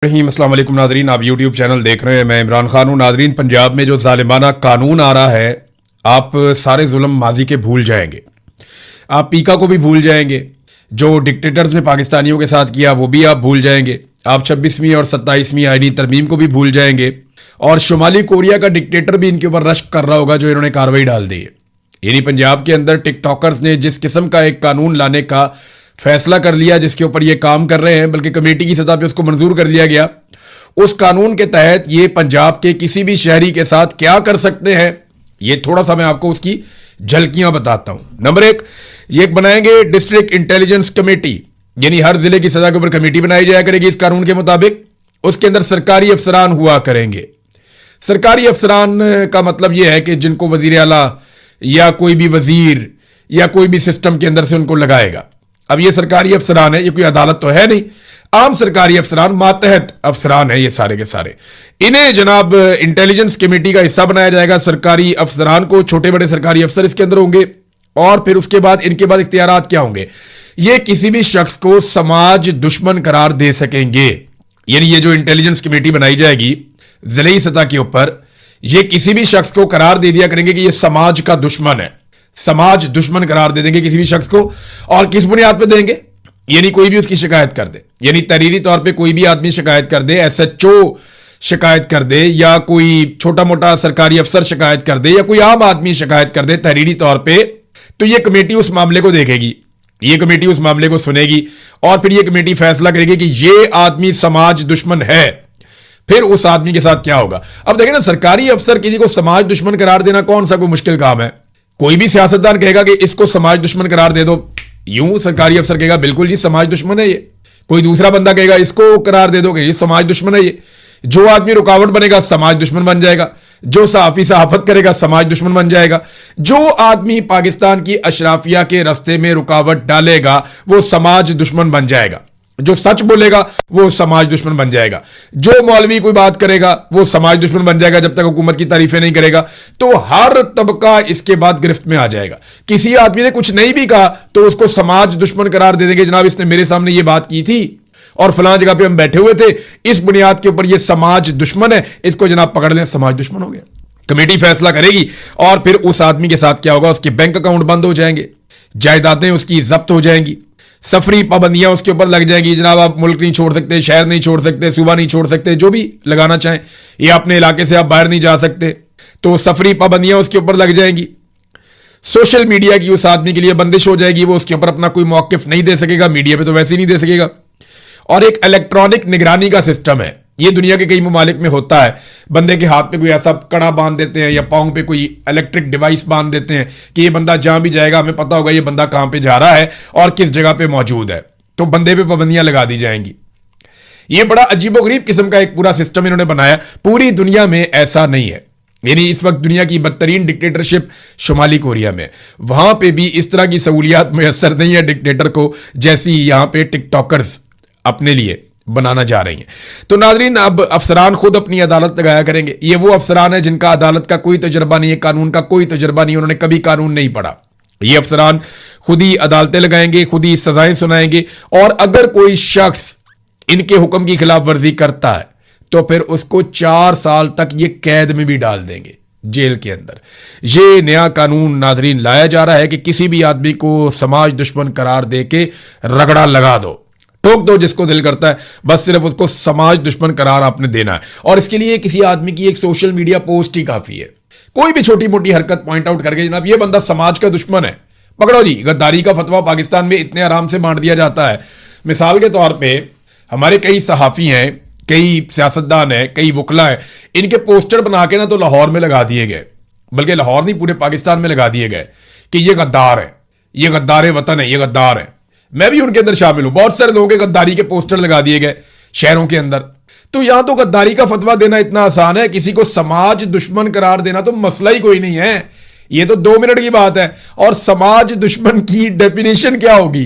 रहीम अस्सलाम वालेकुम नादरीन, आप यूट्यूब चैनल देख रहे हैं। मैं इमरान खान हूँ। नादरीन, पंजाब में जो जालिमाना कानून आ रहा है, आप सारे जुल्म माजी के भूल जाएंगे। आप पीका को भी भूल जाएंगे, जो डिक्टेटर्स ने पाकिस्तानियों के साथ किया वो भी आप भूल जाएंगे। आप 26वीं और 27वीं आईनी तरमीम को भी भूल जाएंगे, और शुमाली कोरिया का डिक्टेटर भी इनके ऊपर रश्क कर रहा होगा जो इन्होंने कार्रवाई डाल दी है। यानी पंजाब के अंदर टिकटॉकर्स ने जिस किस्म का एक कानून लाने का फैसला कर लिया, जिसके ऊपर ये काम कर रहे हैं, बल्कि कमेटी की सतह पे उसको मंजूर कर लिया गया, उस कानून के तहत ये पंजाब के किसी भी शहरी के साथ क्या कर सकते हैं, ये थोड़ा सा मैं आपको उसकी झलकियां बताता हूं। नंबर एक, ये बनाएंगे डिस्ट्रिक्ट इंटेलिजेंस कमेटी, यानी हर जिले की सतह के ऊपर कमेटी बनाई जाया करेगी इस कानून के मुताबिक। उसके अंदर सरकारी अफसरान हुआ करेंगे। सरकारी अफसरान का मतलब यह है कि जिनको वजीर आला या कोई भी वजीर या कोई भी सिस्टम के अंदर से उनको लगाएगा। अब ये सरकारी अफसरान है, ये कोई अदालत तो है नहीं, आम सरकारी अफसरान, मातहत अफसरान है ये सारे के सारे। इन्हें जनाब इंटेलिजेंस कमेटी का हिस्सा बनाया जाएगा। सरकारी अफसरान को, छोटे बड़े सरकारी अफसर इसके अंदर होंगे। और फिर उसके बाद इनके बाद इख्तियारात क्या होंगे, ये किसी भी शख्स को समाज दुश्मन करार दे सकेंगे। यानी ये जो इंटेलिजेंस कमेटी बनाई जाएगी जिले सतह के ऊपर, ये किसी भी शख्स को करार दे दिया करेंगे कि ये समाज का दुश्मन है, समाज दुश्मन करार दे देंगे किसी भी शख्स को। और किस बुनियाद पे देंगे, यानी कोई भी उसकी शिकायत कर दे, यानी तहरीरी तौर पे कोई भी आदमी शिकायत कर दे, एसएचओ शिकायत कर दे, या कोई छोटा मोटा सरकारी अफसर शिकायत कर दे, या कोई आम आदमी शिकायत कर दे तहरीरी तौर पे, तो ये कमेटी उस मामले को देखेगी, ये कमेटी उस मामले को सुनेगी, और फिर ये कमेटी फैसला करेगी कि ये आदमी समाज दुश्मन है। फिर उस आदमी के साथ क्या होगा। अब देखें ना, सरकारी अफसर किसी को समाज दुश्मन करार देना कौन सा कोई मुश्किल काम है। कोई भी सियासतदान कहेगा कि इसको समाज दुश्मन करार दे दो, यूं सरकारी अफसर कहेगा बिल्कुल जी समाज दुश्मन है ये। कोई दूसरा बंदा कहेगा इसको करार दे दो कि ये समाज दुश्मन है ये। जो आदमी रुकावट बनेगा समाज दुश्मन बन जाएगा, जो सहाफी सहाफत करेगा समाज दुश्मन बन जाएगा, जो आदमी पाकिस्तान की अशराफिया के रास्ते में रुकावट डालेगा वो समाज दुश्मन बन जाएगा, जो सच बोलेगा वो समाज दुश्मन बन जाएगा, जो मौलवी कोई बात करेगा वो समाज दुश्मन बन जाएगा जब तक हुकूमत की तारीफें नहीं करेगा। तो हर तबका इसके बाद गिरफ्त में आ जाएगा। किसी आदमी ने कुछ नहीं भी कहा तो उसको समाज दुश्मन करार दे देंगे, जनाब इसने मेरे सामने ये बात की थी और फलां जगह पे हम बैठे हुए थे, इस बुनियाद के ऊपर ये समाज दुश्मन है, इसको जनाब पकड़ लें, समाज दुश्मन हो गया। कमेटी फैसला करेगी, और फिर उस आदमी के साथ क्या होगा, उसके बैंक अकाउंट बंद हो जाएंगे, जायदादें उसकी जब्त हो जाएंगी, सफरी पाबंदियां उसके ऊपर लग जाएंगी। जनाब आप मुल्क नहीं छोड़ सकते, शहर नहीं छोड़ सकते, सूबा नहीं छोड़ सकते, जो भी लगाना चाहें, या अपने इलाके से आप बाहर नहीं जा सकते, तो सफरी पाबंदियां उसके ऊपर लग जाएंगी। सोशल मीडिया की उस आदमी के लिए बंदिश हो जाएगी, वो उसके ऊपर अपना कोई मौकिफ नहीं दे सकेगा, मीडिया पे तो वैसे ही नहीं दे सकेगा। और एक इलेक्ट्रॉनिक निगरानी का सिस्टम है, ये दुनिया के कई ममालिक में होता है। बंदे के हाथ पे कोई ऐसा कड़ा बांध देते हैं या पांव पे कोई इलेक्ट्रिक डिवाइस बांध देते हैं कि ये बंदा जहां भी जाएगा हमें पता होगा ये बंदा कहां पे जा रहा है और किस जगह पे मौजूद है, तो बंदे पे पाबंदियां लगा दी जाएंगी। ये बड़ा अजीबोगरीब किस्म का एक पूरा सिस्टम इन्होंने बनाया, पूरी दुनिया में ऐसा नहीं है। यानी इस वक्त दुनिया की बदतरीन डिक्टेटरशिप शुमाली कोरिया में, वहां पे भी इस तरह की सहूलियात मैसर नहीं है डिक्टेटर को, जैसी यहां पे टिकटॉकर्स अपने लिए बनाना जा रही हैं। तो नाजरीन, अब अफसरान खुद अपनी अदालत लगाया करेंगे। ये वो अफसरान है जिनका अदालत का कोई तजर्बा नहीं है, कानून का कोई तजर्बा नहीं, उन्होंने कभी कानून नहीं पढ़ा। ये अफसरान खुद ही अदालतें लगाएंगे, खुद ही सजाएं सुनाएंगे, और अगर कोई शख्स इनके हुक्म की खिलाफ वर्जी करता है तो फिर उसको 4 साल तक ये कैद में भी डाल देंगे, जेल के अंदर। ये नया कानून नाजरीन लाया जा रहा है कि किसी भी आदमी को समाज दुश्मन करार दे के रगड़ा लगा दो, ठोक दो जिसको दिल करता है, बस सिर्फ उसको समाज दुश्मन करार आपने देना है। और इसके लिए किसी आदमी की एक सोशल मीडिया पोस्ट ही काफी है। कोई भी छोटी मोटी हरकत पॉइंट आउट करके जनाब ये बंदा समाज का दुश्मन है, पकड़ो जी। गद्दारी का फतवा पाकिस्तान में इतने आराम से बांट दिया जाता है। मिसाल के तौर पर हमारे कई सहाफी हैं, कई सियासतदान हैं, कई वकला हैं, इनके पोस्टर बना के ना तो लाहौर में लगा दिए गए, बल्कि लाहौर नहीं पूरे पाकिस्तान में लगा दिए गए कि ये गद्दार है, ये गद्दार वतन है, ये गद्दार है। मैं भी उनके अंदर शामिल हूं। बहुत सारे लोगों के गद्दारी के पोस्टर लगा दिए गए शहरों के अंदर। तो यहां तो गद्दारी का फतवा देना इतना आसान है, किसी को समाज दुश्मन करार देना तो मसला ही कोई नहीं है, ये तो 2 मिनट की बात है। और समाज दुश्मन की डेफिनेशन क्या होगी,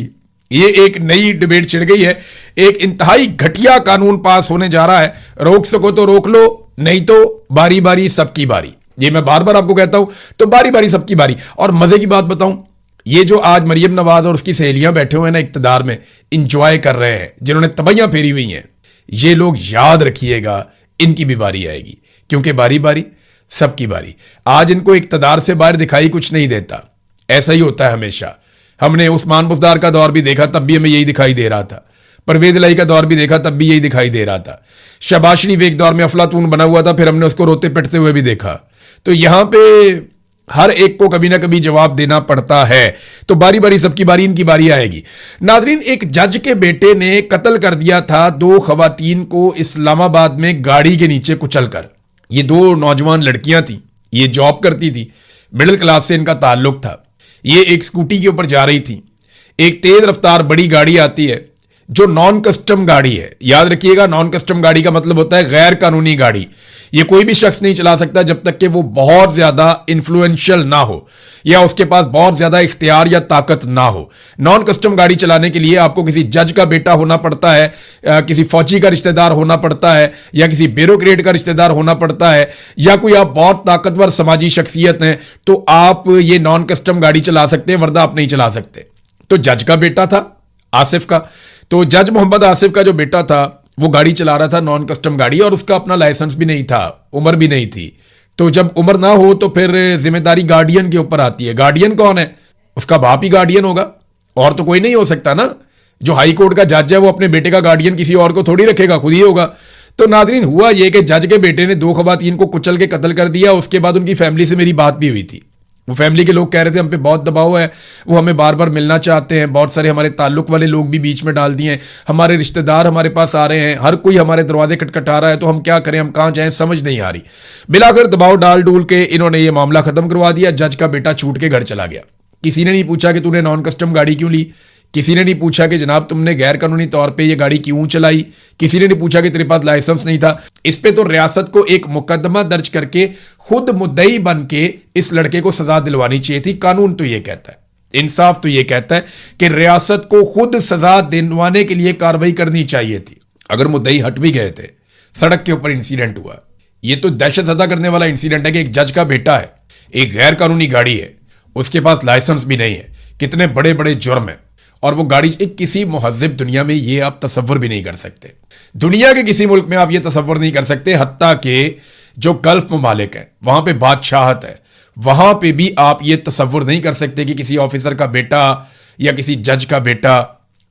ये एक नई डिबेट छिड़ गई है। एक इंतहाई घटिया कानून पास होने जा रहा है, रोक सको तो रोक लो, नहीं तो बारी बारी सबकी बारी। ये मैं बार बार आपको कहता हूं, तो बारी बारी सबकी बारी। और मजे की बात बताऊं, ये जो आज मरियम नवाज और उसकी सहेलियां बैठे हुए हैं ना इक्तदार में, इंजॉय कर रहे हैं, जिन्होंने तबैयां फेरी हुई हैं, ये लोग याद रखिएगा, इनकी भी बारी आएगी, क्योंकि बारी बारी सबकी बारी। आज इनको इक्तदार से बाहर दिखाई कुछ नहीं देता, ऐसा ही होता है हमेशा। हमने उस्मान बुज़दार का दौर भी देखा, तब भी हमें यही दिखाई दे रहा था। परवेज इलाही का दौर भी देखा, तब भी यही दिखाई दे रहा था। शहबाज शरीफ एक दौर में अफलातून बना हुआ था, फिर हमने उसको रोते पिटते हुए भी देखा। तो यहां पे हर एक को कभी ना कभी जवाब देना पड़ता है। तो बारी बारी सबकी बारी, इनकी बारी आएगी। नाजरीन, एक जज के बेटे ने कत्ल कर दिया था 2 खवातीन को इस्लामाबाद में गाड़ी के नीचे कुचलकर। ये 2 नौजवान लड़कियां थी, ये जॉब करती थी, मिडिल क्लास से इनका ताल्लुक था। ये एक स्कूटी के ऊपर जा रही थी, एक तेज रफ्तार बड़ी गाड़ी आती है जो नॉन कस्टम गाड़ी है। याद रखिएगा, नॉन कस्टम गाड़ी का मतलब होता है गैर कानूनी गाड़ी। ये कोई भी शख्स नहीं चला सकता जब तक कि वो बहुत ज्यादा इन्फ्लुएंशियल ना हो या उसके पास बहुत ज्यादा इख्तियार या ताकत ना हो। नॉन कस्टम गाड़ी चलाने के लिए आपको किसी जज का बेटा होना पड़ता है, किसी फौजी का रिश्तेदार होना पड़ता है, या किसी ब्यूरोक्रेट का रिश्तेदार होना पड़ता है, या कोई आप बहुत ताकतवर समाजी शख्सियत हैं तो आप ये नॉन कस्टम गाड़ी चला सकते हैं, वरना आप नहीं चला सकते। तो जज का बेटा था आसिफ का, तो जज मोहम्मद आसिफ का जो बेटा था वो गाड़ी चला रहा था नॉन कस्टम गाड़ी, और उसका अपना लाइसेंस भी नहीं था, उम्र भी नहीं थी। तो जब उम्र ना हो तो फिर जिम्मेदारी गार्डियन के ऊपर आती है। गार्डियन कौन है? उसका बाप ही गार्डियन होगा, और तो कोई नहीं हो सकता ना। जो हाई कोर्ट का जज है वो अपने बेटे का गार्डियन किसी और को थोड़ी रखेगा, खुद ही होगा। तो नाज़रीन, हुआ ये कि जज के बेटे ने 2 खवातीन को कुचल के कत्ल कर दिया। उसके बाद उनकी फैमिली से मेरी बात भी हुई थी। वो फैमिली के लोग कह रहे थे हम पे बहुत दबाव है, वो हमें बार बार मिलना चाहते हैं, बहुत सारे हमारे ताल्लुक वाले लोग भी बीच में डाल दिए हैं, हमारे रिश्तेदार हमारे पास आ रहे हैं, हर कोई हमारे दरवाजे खटखटा रहा है, तो हम क्या करें, हम कहाँ जाएं, समझ नहीं आ रही। बिलाखिर दबाव डाल डूल के इन्होंने ये मामला खत्म करवा दिया। जज का बेटा छूट के घर चला गया। किसी ने नहीं पूछा कि तूने नॉन कस्टम गाड़ी क्यों ली, किसी ने नहीं पूछा कि जनाब तुमने गैर कानूनी तौर पे ये गाड़ी क्यों चलाई, किसी ने नहीं पूछा कि तेरे पास लाइसेंस नहीं था। इस पे तो रियासत को एक मुकदमा दर्ज करके खुद मुद्दई बन के इस लड़के को सजा दिलवानी चाहिए थी। कानून तो ये कहता है, इंसाफ तो ये कहता है कि रियासत को खुद सजा दिलवाने के लिए कार्रवाई करनी चाहिए थी। अगर मुद्दई हट भी गए थे, सड़क के ऊपर इंसिडेंट हुआ, ये तो दहशत ज़दा करने वाला इंसिडेंट है कि एक जज का बेटा है, एक गैर कानूनी गाड़ी है, उसके पास लाइसेंस भी नहीं है, कितने बड़े बड़े जुर्म है, और वो गाड़ी किसी मुहज़्ज़िब दुनिया में ये आप तसव्वुर भी नहीं कर सकते। दुनिया के किसी मुल्क में आप ये तसव्वुर नहीं कर सकते, हत्ता कि जो गल्फ ममालिक है वहां पे बादशाहत है, वहां पे भी आप ये तसव्वुर नहीं कर सकते कि किसी ऑफिसर का बेटा या किसी जज का बेटा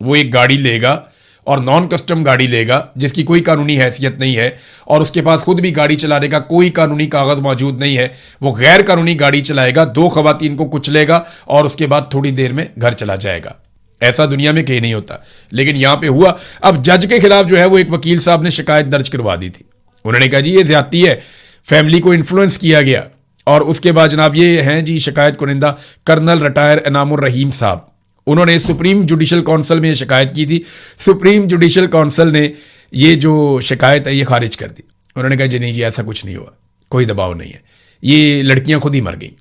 वो एक गाड़ी लेगा और नॉन कस्टम गाड़ी लेगा जिसकी कोई कानूनी हैसियत नहीं है, और उसके पास खुद भी गाड़ी चलाने का कोई कानूनी कागज मौजूद नहीं है, वो गैर कानूनी गाड़ी चलाएगा, 2 खवातीन को कुचलेगा और उसके बाद थोड़ी देर में घर चला जाएगा। ऐसा दुनिया में कहीं नहीं होता, लेकिन यहां पे हुआ। अब जज के खिलाफ जो है वो एक वकील साहब ने शिकायत दर्ज करवा दी थी। उन्होंने कहा जी ये ज्यादती है, फैमिली को इन्फ्लुएंस किया गया। और उसके बाद जनाब ये हैं जी शिकायत कुनिंदा कर्नल रिटायर इनामुर रहीम साहब, उन्होंने सुप्रीम जुडिशल काउंसिल में ये शिकायत की थी। सुप्रीम जुडिशल काउंसिल ने ये जो शिकायत है ये खारिज कर दी। उन्होंने कहा जी नहीं जी ऐसा कुछ नहीं हुआ, कोई दबाव नहीं है, ये लड़कियां खुद ही मर गई।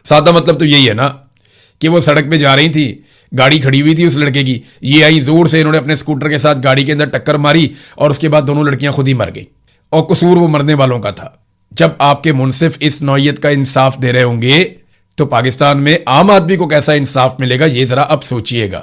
सादा मतलब तो यही है ना कि वो सड़क पे जा रही थी, गाड़ी खड़ी हुई थी उस लड़के की, ये आई जोर से, इन्होंने अपने स्कूटर के साथ गाड़ी के अंदर टक्कर मारी और उसके बाद दोनों लड़कियां खुद ही मर गई, और कसूर वो मरने वालों का था। जब आपके मुनसिफ इस नौयत का इंसाफ दे रहे होंगे तो पाकिस्तान में आम आदमी को कैसा इंसाफ मिलेगा, ये जरा अब सोचिएगा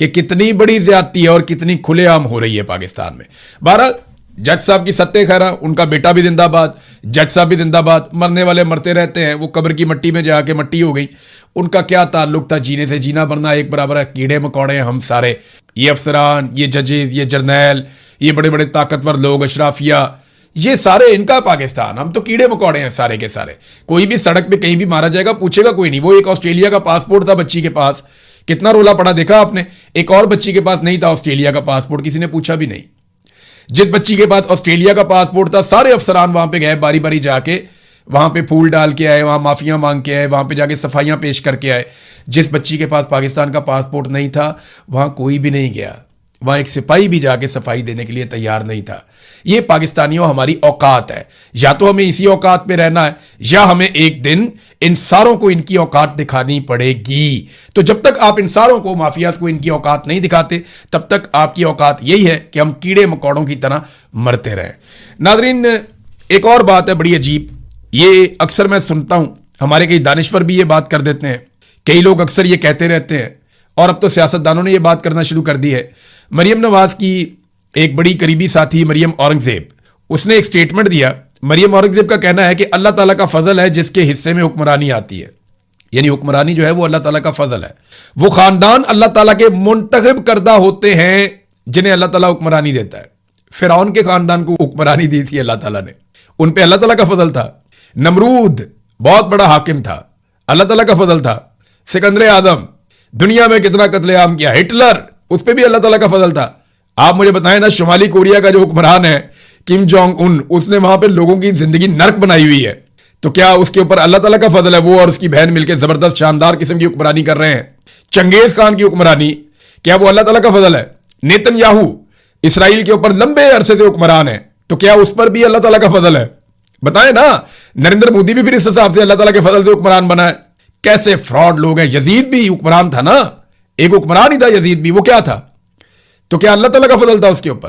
कि कितनी बड़ी ज्यादती है और कितनी खुलेआम हो रही है पाकिस्तान में। बहरहाल जज साहब की सत्ते खैरा, उनका बेटा भी जिंदाबाद, जज साहब भी जिंदाबाद। मरने वाले मरते रहते हैं, वो कब्र की मट्टी में जाके मट्टी हो गई। उनका क्या ताल्लुक था जीने से, जीना मरना एक बराबर है, कीड़े मकोड़े हैं हम सारे। ये अफसरान, ये जजेज, ये जर्नैल, ये बड़े बड़े ताकतवर लोग, अशराफिया, ये सारे इनका पाकिस्तान, हम तो कीड़े मकोड़े हैं सारे के सारे। कोई भी सड़क पे कहीं भी मारा जाएगा पूछेगा कोई नहीं। वो एक ऑस्ट्रेलिया का पासपोर्ट था बच्ची के पास, कितना रोला पड़ा देखा आपने। एक और बच्ची के पास नहीं था ऑस्ट्रेलिया का पासपोर्ट, किसी ने पूछा भी नहीं। जिस बच्ची के पास ऑस्ट्रेलिया का पासपोर्ट था सारे अफसरान वहां पे गए, बारी बारी जाके वहां पे फूल डाल के आए, वहां माफियां मांग के आए, वहां पे जाके सफाइयां पेश करके आए। जिस बच्ची के पास पाकिस्तान का पासपोर्ट नहीं था वहां कोई भी नहीं गया, वहां एक सिपाही भी जाके सफाई देने के लिए तैयार नहीं था। ये पाकिस्तानियों हमारी औकात है, या तो हमें इसी औकात में रहना है या हमें एक दिन इन सारों को इनकी औकात दिखानी पड़ेगी। तो जब तक आप इन सारों को, माफियाज को इनकी औकात नहीं दिखाते, तब तक आपकी औकात यही है कि हम कीड़े मकोड़ों की तरह मरते रहें। नाजरीन एक और बात है बड़ी अजीब, ये अक्सर मैं सुनता हूं, हमारे कई दानिश्वर भी ये बात कर देते हैं, कई लोग अक्सर ये कहते रहते हैं, और अब तो सियासतदानों ने ये बात करना शुरू कर दी है। मरियम नवाज की एक बड़ी करीबी साथी मरियम औरंगजेब, उसने एक स्टेटमेंट दिया। मरियम औरंगजेब का कहना है कि अल्लाह ताला का फजल है जिसके हिस्से में हुक्मरानी आती है, यानी हुक्मरानी जो है वो अल्लाह ताला का फजल है। वो खानदान अल्लाह ताला के मुंतखब करदा होते हैं जिन्हें अल्लाह ताला हुक्मरानी देता है। फिरौन के खानदान को हुक्मरानी दी थी अल्लाह ताला ने, उन पे अल्लाह ताला का फजल था। नमरूद बहुत बड़ा हाकिम था, अल्लाह ताला का फजल था। सिकंदर आजम दुनिया में कितना कत्लेआम किया, हिटलर उस पर भी अल्लाह ताला का फजल था। आप मुझे बताएं ना, शुमाली कोरिया का जो हुक्मरान है किम जोंग उन, उसने वहां पे लोगों की जिंदगी नर्क बनाई हुई है, तो क्या उसके ऊपर अल्लाह ताला का फजल है? वो और उसकी बहन मिलकर जबरदस्त शानदार किस्म की हुक्मरानी कर रहे हैं। चंगेज खान की हुक्मरानी, क्या वो अल्लाह ताला का फजल है? नेतन्याहू इसराइल के ऊपर लंबे अरसे से हुक्मरान है, तो क्या उस पर भी अल्लाह ताला का फजल है? बताएं ना। नरेंद्र मोदी भी फिर इस हिसाब से अल्लाह ताला के फजल से हुक्मरान बना है। कैसे फ्रॉड लोग हैं। यजीद भी हुक्मरान था ना, एक हुक्मरान ही था यजीद भी, वो क्या था? तो क्या अल्लाह ताला का फजल था उसके ऊपर?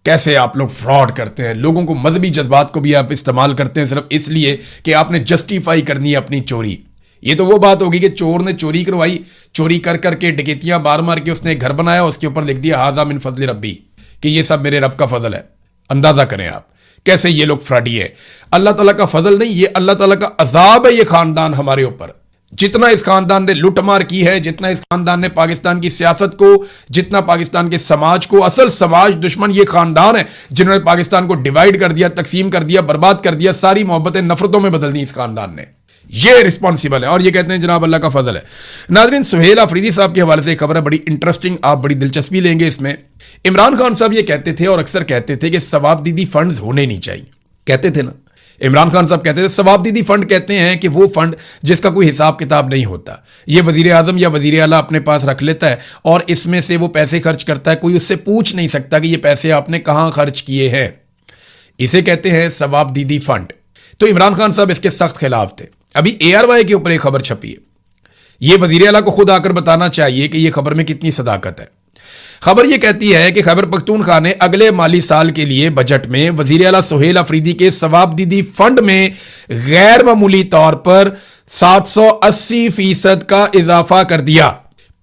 कैसे आप लोग फ्रॉड करते हैं, लोगों को मजहबी जज्बात को भी आप इस्तेमाल करते हैं सिर्फ इसलिए कि आपने जस्टिफाई करनी है अपनी चोरी। ये तो वो बात होगी कि चोर ने चोरी करवाई, चोरी कर करके डकैतियां मार मार के उसने घर बनाया, उसके ऊपर लिख दिया हाजा मिन फजल रब्बी, कि ये सब मेरे रब का फजल है। अंदाजा करें आप कैसे ये लोग फ्रॉडी है। अल्लाह ताला का फजल नहीं, ये अल्लाह ताला का अजाब है ये खानदान हमारे ऊपर। जितना इस खानदान ने लुटमार की है, जितना इस खानदान ने पाकिस्तान की सियासत को, जितना पाकिस्तान के समाज को, असल समाज दुश्मन ये खानदान है जिन्होंने पाकिस्तान को डिवाइड कर दिया, तकसीम कर दिया, बर्बाद कर दिया, सारी मोहब्बतें नफरतों में बदल दी इस खानदान ने। ये रिस्पॉन्सिबल है और ये कहते हैं जनाब अल्लाह का फजल है। नाज़रीन, सुहेल अफरीदी साहब के हवाले से एक खबर है बड़ी इंटरेस्टिंग, आप बड़ी दिलचस्पी लेंगे इसमें। इमरान खान साहब ये कहते थे और अक्सर कहते थे कि सवाबदीदी फंड्स होने नहीं चाहिए, कहते थे ना। इमरान खान साहब कहते थे सवाबदीदी फंड कहते हैं कि वो फंड जिसका कोई हिसाब किताब नहीं होता, ये वजीर आजम या वजीर आला अपने पास रख लेता है और इसमें से वो पैसे खर्च करता है, कोई उससे पूछ नहीं सकता कि ये पैसे आपने कहां खर्च किए हैं। इसे कहते हैं सवाबदीदी फंड। तो इमरान खान साहब इसके सख्त खिलाफ थे। अभी ARY के ऊपर एक खबर छपी है, ये वजीर आला को खुद आकर बताना चाहिए कि ये खबर में कितनी सदाकत है। खबर यह कहती है कि खैबर पख्तूनख्वा ने अगले माली साल के लिए बजट में वजीर आला सुहेल अफरीदी के सवाबदीदी फंड में गैर मामूली तौर पर 780% का इजाफा कर दिया।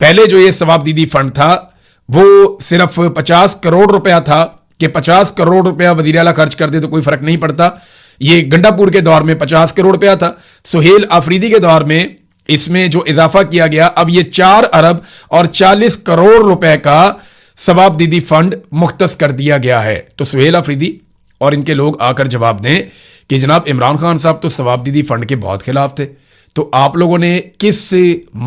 पहले जो ये सवाबदीदी फंड था वो सिर्फ 50 करोड़ रुपया था कि 50 करोड़ रुपया वजीर आला खर्च कर दे तो कोई फर्क नहीं पड़ता। ये गंडापुर के दौर में 50 करोड़ रुपया था। सुहेल अफरीदी के दौर में इसमें जो इजाफा किया गया, अब ये 4 अरब और 40 करोड़ रुपए का सवाबदीदी फंड मुख्तस कर दिया गया है। तो सुहेल अफरीदी और इनके लोग आकर जवाब दें कि जनाब इमरान खान साहब तो सवाबदीदी फंड के बहुत खिलाफ थे, तो आप लोगों ने किस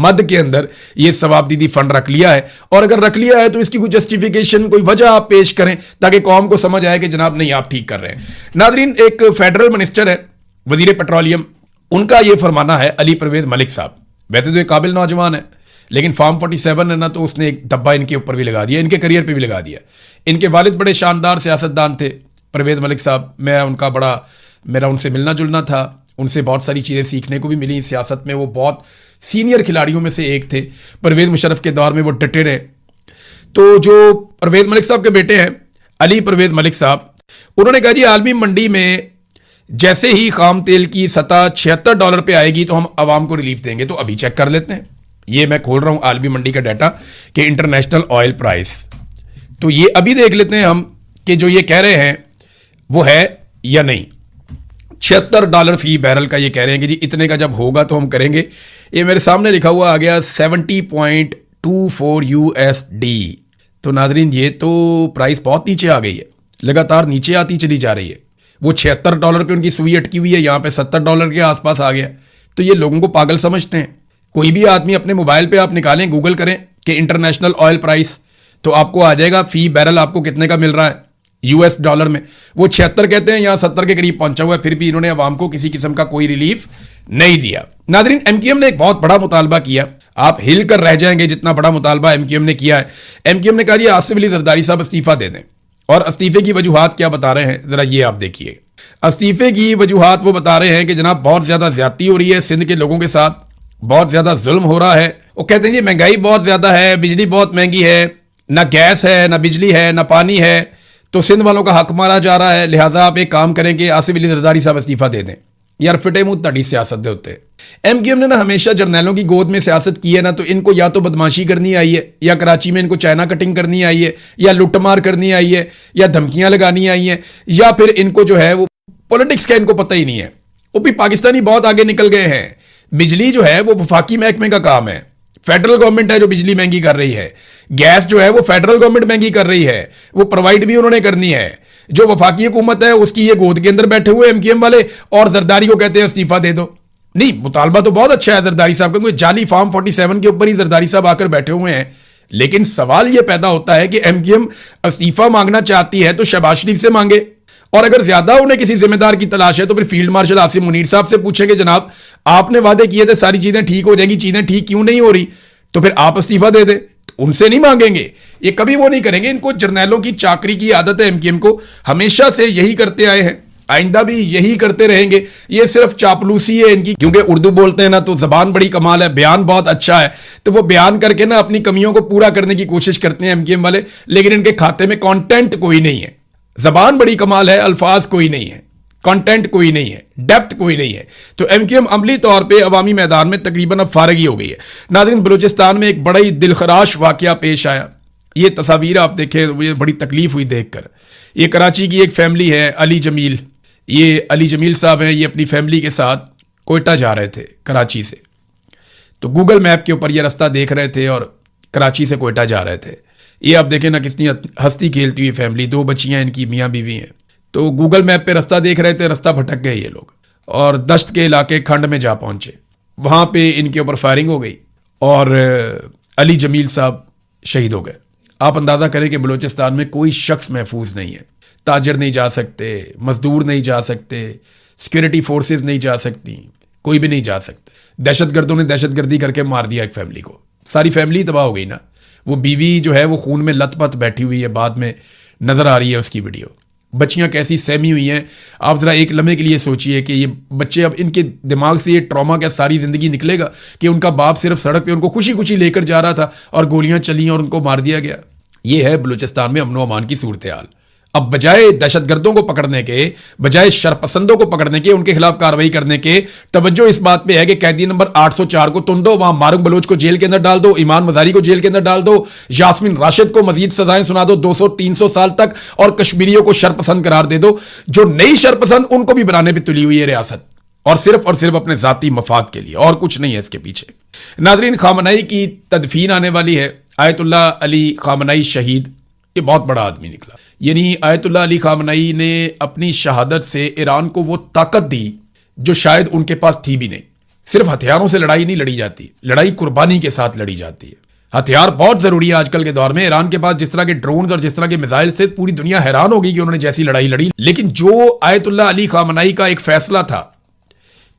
मद के अंदर ये सवाबदीदी फंड रख लिया है, और अगर रख लिया है तो इसकी कोई जस्टिफिकेशन, कोई वजह आप पेश करें ताकि कौम को समझ आए कि जनाब नहीं आप ठीक कर रहे हैं। नाजरीन, एक फेडरल मिनिस्टर है वजीर पेट्रोलियम, उनका ये फरमाना है, अली परवेज मलिक साहब। वैसे तो एक काबिल नौजवान है लेकिन फार्म 47 है ना, तो उसने एक धब्बा इनके ऊपर भी लगा दिया, इनके करियर पे भी लगा दिया। इनके वालिद बड़े शानदार सियासतदान थे परवेज मलिक साहब, मैं उनका मेरा उनसे मिलना जुलना था, उनसे बहुत सारी चीज़ें सीखने को भी मिली सियासत में। वो बहुत सीनियर खिलाड़ियों में से एक थे, परवेज मुशर्रफ के दौर में वो डटे रहे। तो जो परवेज मलिक साहब के बेटे हैं अली परवेज मलिक साहब, उन्होंने कहा जी आलमी मंडी में जैसे ही खाम तेल की सतह $76 पे आएगी तो हम आवाम को रिलीफ देंगे। तो अभी चेक कर लेते हैं, ये मैं खोल रहा हूं आलमी मंडी का डाटा कि इंटरनेशनल ऑयल प्राइस, तो ये अभी देख लेते हैं हम कि जो ये कह रहे हैं वो है या नहीं। $76 फी बैरल का ये कह रहे हैं कि जी इतने का जब होगा तो हम करेंगे। ये मेरे सामने लिखा हुआ आ गया 70.24 USD। तो नाजरीन, ये तो प्राइस बहुत नीचे आ गई है, लगातार नीचे आती चली जा रही है। वो $76 पे उनकी सुई अटकी हुई है, यहाँ पे $70 के आसपास आ गया। तो ये लोगों को पागल समझते हैं। कोई भी आदमी अपने मोबाइल पे आप निकालें, गूगल करें कि इंटरनेशनल ऑयल प्राइस, तो आपको आ जाएगा फी बैरल आपको कितने का मिल रहा है US डॉलर में। वो 76 कहते हैं, यहाँ 70 के करीब पहुंचा हुआ है, फिर भी इन्होंने अवाम को किसी किस्म का कोई रिलीफ नहीं दिया। नाजरीन, MQM ने एक बहुत बड़ा मुतालबा किया, आप हिल कर रह जाएंगे जितना बड़ा मुतालबा MQM ने किया है। MQM ने कहा जी आसिफ अली जरदारी साहब इस्तीफा दे दें, और इस्तीफे की वजूहात क्या बता रहे हैं जरा ये आप देखिए। इस्तीफे की वजूहात वो बता रहे हैं कि जनाब बहुत ज्यादा ज्यादती हो रही है सिंध के लोगों के साथ, बहुत ज्यादा जुल्म हो रहा है। वो कहते हैं जी महंगाई बहुत ज्यादा है, बिजली बहुत महंगी है, ना गैस है, ना बिजली है, ना पानी है, तो सिंध वालों का हक मारा जा रहा है। लिहाजा आप एक काम करें कि आसिफ अली जरदारी साहब इस्तीफा दे दें। यार फिटे मुंह तड़ी सियासत दे उत्ते एमकेएम ने ना हमेशा जर्नैलों की गोद में सियासत की है ना, तो इनको या तो बदमाशी करनी आई है, या कराची में इनको चाइना कटिंग करनी आई है, या लुटमार करनी आई है, या धमकियां लगानी आई है, या फिर इनको जो है वो पॉलिटिक्स का इनको पता ही नहीं है। वो भी पाकिस्तानी बहुत आगे निकल गए हैं। बिजली जो है वो वफाकी महकमे का काम है, फेडरल गवर्नमेंट है जो बिजली महंगी कर रही है। गैस जो है वो फेडरल गवर्नमेंट महंगी कर रही है, वो प्रोवाइड भी उन्होंने करनी है। जो वफाकी हुकूमत है उसकी ये गोद के अंदर बैठे हुए एमकेएम वाले, और जरदारी को कहते हैं इस्तीफा दे दो। नहीं, मुतालबा तो बहुत अच्छा है जरदारी साहब का, क्योंकि जाली फार्म 47 के ऊपर ही जरदारी साहब आकर बैठे हुए हैं। लेकिन सवाल यह पैदा होता है कि एमकेएम इस्तीफा मांगना चाहती है तो शहबाज शरीफ से मांगे, और अगर ज्यादा उन्हें किसी जिम्मेदार की तलाश है तो फिर फील्ड मार्शल आसिम मुनीर साहब से पूछेंगे, जनाब आपने वादे किए थे सारी चीजें ठीक हो जाएंगी, चीजें ठीक क्यों नहीं हो रही, तो फिर आप इस्तीफा दे दे। उनसे नहीं मांगेंगे, ये कभी वो नहीं करेंगे। इनको जर्नैलों की चाकरी की आदत है एमकेएम को, हमेशा से यही करते आए हैं, आइंदा भी यही करते रहेंगे। ये सिर्फ चापलूसी है इनकी, क्योंकि उर्दू बोलते हैं ना तो जबान बड़ी कमाल है, बयान बहुत अच्छा है, तो वो बयान करके ना अपनी कमियों को पूरा करने की कोशिश करते हैं एमकेएम वाले, लेकिन इनके खाते में कंटेंट कोई नहीं है। जबान बड़ी कमाल है, अल्फाज कोई नहीं है, कंटेंट कोई नहीं है, डेप्थ कोई नहीं है। तो एमकेएम अमली तौर पे अवामी मैदान में तकरीबन अब फारग ही हो गई है। नाज़रीन, बलूचिस्तान में एक बड़ा ही दिलखराश वाकया पेश आया। ये तस्वीर आप देखें, ये बड़ी तकलीफ हुई देखकर। ये कराची की एक फैमिली है, अली जमील। ये अली जमील साहब हैं, ये अपनी फैमिली के साथ कोयटा जा रहे थे कराची से। तो गूगल मैप के ऊपर ये रास्ता देख रहे थे और कराची से कोयटा जा रहे थे। ये आप देखें ना कितनी हंसती खेलती हुई फैमिली, 2 बच्चियां इनकी, मियाँ बीवी हैं। तो गूगल मैप पे रास्ता देख रहे थे, रास्ता भटक गए ये लोग और दश्त के इलाके खंड में जा पहुंचे। वहां पे इनके ऊपर फायरिंग हो गई और अली जमील साहब शहीद हो गए। आप अंदाज़ा करें कि बलूचिस्तान में कोई शख्स महफूज नहीं है। ताजर नहीं जा सकते, मजदूर नहीं जा सकते, सिक्योरिटी फोर्सेस नहीं जा सकती, कोई भी नहीं जा सकते। दहशतगर्दों ने दहशतगर्दी करके मार दिया एक फैमिली को, सारी फैमिली तबाह हो गई ना। वो बीवी जो है वो खून में लथपथ बैठी हुई है, बाद में नजर आ रही है उसकी वीडियो। बच्चियां कैसी सहमी हुई हैं, आप जरा एक लम्हे के लिए सोचिए कि ये बच्चे, अब इनके दिमाग से ये ट्रॉमा क्या सारी जिंदगी निकलेगा कि उनका बाप सिर्फ सड़क पे उनको खुशी खुशी लेकर जा रहा था और गोलियां चली और उनको मार दिया गया। ये है बलूचिस्तान में अमनो अमान की सूरत हाल। अब बजाय दहशतगर्दों को पकड़ने के, बजाय शरपसंदों को पकड़ने के, उनके खिलाफ कार्रवाई करने के, तवज्जो इस बात पे है कि कैदी नंबर 804 को तुम दो, वहां मारूम बलोच को जेल के अंदर डाल दो, ईमान मजारी को जेल के अंदर डाल दो, यास्मीन राशिद को मजीद सजाएं सुना दो 200-300 साल तक, और कश्मीरियों को शरपसंद करार दे दो। जो नई शरपसंद उनको भी बनाने पर तुली हुई है रियासत, और सिर्फ अपने जाती मफाद के लिए, और कुछ नहीं है इसके पीछे। नाजरीन, खामनाई की तदफीन आने वाली है। आयतुल्लाह अली खामनाई शहीद, ये बहुत बड़ा आदमी निकला। यानी आयतुल्लाह अली खामनाई ने अपनी शहादत से ईरान को वो ताकत दी जो शायद उनके पास थी भी नहीं। सिर्फ हथियारों से लड़ाई नहीं लड़ी जाती, लड़ाई कुर्बानी के साथ लड़ी जाती है। हथियार बहुत जरूरी है आजकल के दौर में। ईरान के पास जिस तरह के ड्रोन्स और जिस तरह के मिसाइल से पूरी दुनिया हैरान हो गई कि उन्होंने जैसी लड़ाई लड़ी। लेकिन जो आयतुल्लाह अली खामनाई का एक फैसला था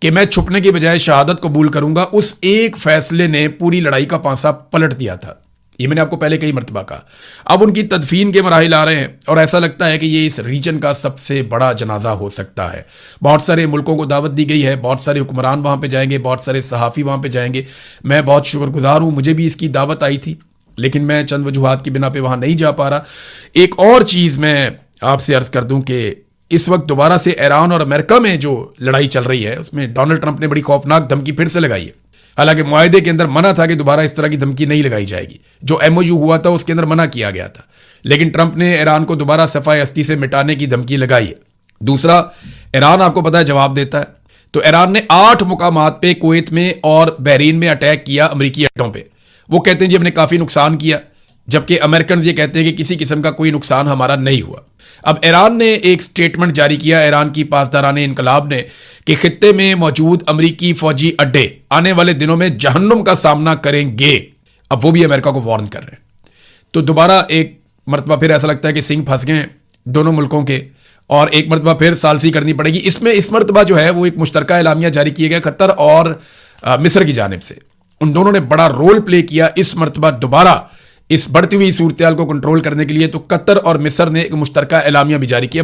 कि मैं छुपने के बजाय शहादत कबूल करूंगा, उस एक फैसले ने पूरी लड़ाई का पांसा पलट दिया था। ये मैंने आपको पहले कई मरतबा कहा। अब उनकी तदफीन के मराहिल आ रहे हैं और ऐसा लगता है कि ये इस रीजन का सबसे बड़ा जनाजा हो सकता है। बहुत सारे मुल्कों को दावत दी गई है, बहुत सारे हुक्मरान वहाँ पे जाएंगे, बहुत सारे सहाफ़ी वहाँ पे जाएंगे। मैं बहुत शुक्रगुजार हूँ, मुझे भी इसकी दावत आई थी, लेकिन मैं चंद वजूहात की बिना पे वहाँ नहीं जा पा रहा। एक और चीज़ मैं आपसे अर्ज़ कर दूँ कि इस वक्त दोबारा से ईरान और अमेरिका में जो लड़ाई चल रही है उसमें डोनाल्ड ट्रंप ने बड़ी खौफनाक धमकी फिर से लगाई है। हालांकि मुआहदे के अंदर मना था कि दोबारा इस तरह की धमकी नहीं लगाई जाएगी। जो MOU हुआ था उसके अंदर मना किया गया था, लेकिन ट्रंप ने ईरान को दोबारा सफ़ाए हस्ती से मिटाने की धमकी लगाई है। दूसरा, ईरान आपको पता है जवाब देता है। तो ईरान ने 8 मुकामात पे कुवैत में और बहरीन में अटैक किया अमरीकी अड्डों पे। वो कहते हैं जी हमने काफ़ी नुकसान किया, जबकि अमेरिकन ये कहते हैं कि किसी किस्म का कोई नुकसान हमारा नहीं हुआ। अब ईरान ने एक स्टेटमेंट जारी किया, ईरान की पासदारान इनकलाब ने, कि खित्ते में मौजूद अमरीकी फौजी अड्डे आने वाले दिनों में जहन्नुम का सामना करेंगे। अब वो भी अमेरिका को वार्न कर रहे हैं। तो दोबारा एक मरतबा फिर ऐसा लगता है कि सिंह फंस गए हैं दोनों मुल्कों के, और एक मरतबा फिर सालसी करनी पड़ेगी। इसमें इस मरतबा जो है वो एक मुश्तरका एलामिया जारी किया गया कतर और मिस्र की जानिब से। उन दोनों ने बड़ा रोल प्ले किया इस मरतबा दोबारा इस बढ़ती हुई सूरत हाल को कंट्रोल करने के लिए। तो कतर और मिस्र ने एक मुश्तरका एलामिया भी जारी किया।